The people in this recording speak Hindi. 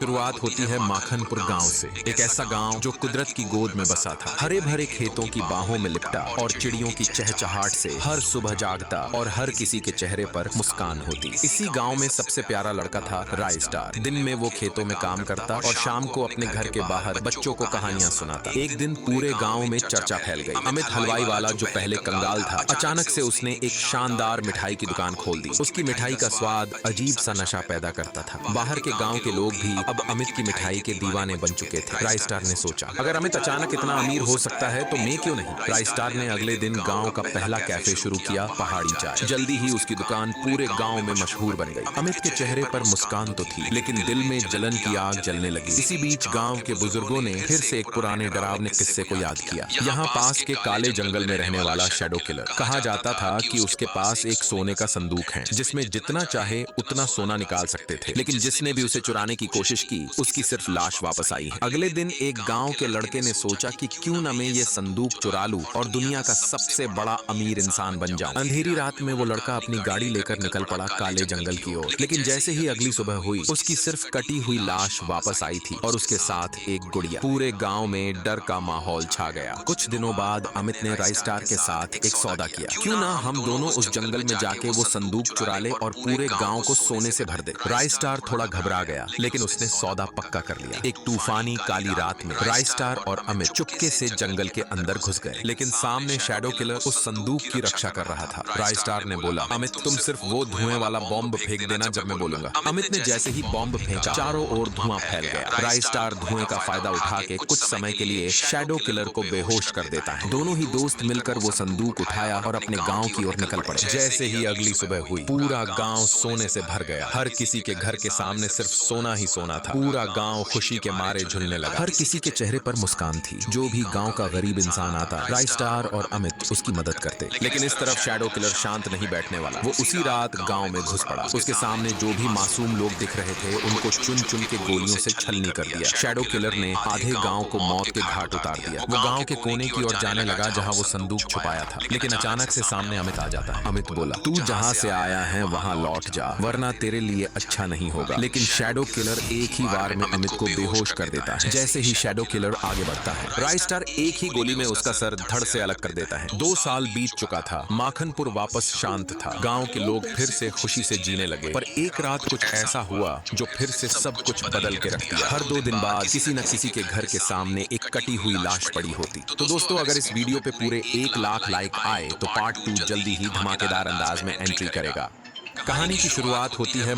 शुरुआत होती है माखनपुर गांव से। एक ऐसा गांव जो कुदरत की गोद में बसा था, हरे भरे खेतों की बाहों में लिपटा और चिड़ियों की चहचहाट से हर सुबह जागता और हर किसी के चेहरे पर मुस्कान होती। इसी गांव में सबसे प्यारा लड़का था राय स्टार। दिन में वो खेतों में काम करता और शाम को अपने घर के बाहर बच्चों को कहानियां सुनाता। एक दिन पूरे गाँव में चर्चा फैल गई। अमित हलवाई वाला जो पहले कंगाल था, अचानक से उसने एक शानदार मिठाई की दुकान खोल दी। उसकी मिठाई का स्वाद अजीब सा नशा पैदा करता था। बाहर के गांव के लोग भी अब अमित की मिठाई के दीवाने बन चुके थे। राय स्टार ने सोचा, अगर अमित अचानक इतना अमीर हो सकता है तो मैं क्यों नहीं। राय स्टार ने अगले दिन गांव का पहला कैफे शुरू किया, पहाड़ी चाय। जल्दी ही उसकी दुकान पूरे गांव में मशहूर बन गई। अमित के चेहरे पर मुस्कान तो थी, लेकिन दिल में जलन की आग जलने लगी। इसी बीच गांव के बुजुर्गों ने फिर से एक पुराने डरावने किस्से को याद किया। यहाँ पास के काले जंगल में रहने वाला शैडो किलर, कहा जाता था कि उसके पास एक सोने का संदूक है जिसमें जितना चाहे उतना सोना निकाल सकते थे, लेकिन जिसने भी उसे चुराने की कोशिश की उसकी सिर्फ लाश वापस आई है। अगले दिन एक गांव के लड़के ने सोचा कि क्यों न मैं ये संदूक चुरा लूं और दुनिया का सबसे बड़ा अमीर इंसान बन जाऊं। अंधेरी रात में वो लड़का अपनी गाड़ी लेकर निकल पड़ा काले जंगल की ओर, लेकिन जैसे ही अगली सुबह हुई उसकी सिर्फ कटी हुई लाश वापस आई थी और उसके साथ एक गुड़िया। पूरे गांव में डर का माहौल छा गया। कुछ दिनों बाद अमित ने राय स्टार के साथ एक सौदा किया, क्यों ना हम दोनों उस जंगल में जाके वो संदूक चुरा ले और पूरे गांव को सोने से भर दे। राय स्टार थोड़ा घबरा गया, लेकिन उसने सौदा पक्का कर लिया। एक तूफानी काली रात में राय स्टार और अमित चुपके से जंगल के अंदर घुस गए, लेकिन सामने शैडो किलर उस संदूक की रक्षा कर रहा था। राय स्टार ने बोला, अमित तुम सिर्फ वो धुएं वाला बॉम्ब फेंक देना जब मैं बोलूंगा। अमित ने जैसे ही बॉम्ब फेंका, चारों ओर धुआं फैल गया। राय स्टार धुएं का फायदा उठा के कुछ समय के लिए शैडो किलर को बेहोश कर देता है। दोनों ही दोस्त मिलकर वो संदूक उठाया और अपने गांव की ओर निकल पड़े। जैसे ही अगली सुबह हुई, पूरा गांव सोने से भर गया। हर किसी के घर के सामने सिर्फ सोना ही सोना था। पूरा गांव खुशी के मारे झूलने लगा। हर किसी के चेहरे पर मुस्कान थी। जो भी गांव का गरीब इंसान आता, राय स्टार और अमित उसकी मदद करते। लेकिन इस तरफ शैडो किलर शांत नहीं बैठने वाला। वो उसी रात गांव में घुस पड़ा। उसके सामने जो भी मासूम लोग दिख रहे थे उनको चुन चुन के गोलियों से छलनी कर दिया। शैडो किलर ने आधे गांव को मौत के घाट उतार दिया। वो गांव के कोने की ओर जाने लगा जहां वो संदूक छुपाया था, लेकिन अचानक से सामने अमित आ जाता है। अमित बोला, तू जहां से आया है वहां लौट जा, वरना तेरे लिए अच्छा नहीं होगा। लेकिन शैडो किलर एक ही बार में अमित को बेहोश कर देता है। जैसे ही शैडो किलर आगे बढ़ता है, राय स्टार एक ही गोली में उसका सर धड़ से अलग कर देता है। 2 साल बीत चुका था। माखनपुर वापस शांत था। गांव के लोग फिर से खुशी से जीने लगे। पर एक रात कुछ ऐसा हुआ जो फिर से सब कुछ बदल के रख दिया। हर 2 दिन बाद किसी न किसी के घर के सामने एक कटी हुई लाश पड़ी होती। तो दोस्तों, अगर इस वीडियो पे पूरे 1 लाख लाइक आए तो पार्ट 2 जल्दी ही धमाकेदार अंदाज में एंट्री करेगा। कहानी की शुरुआत होती है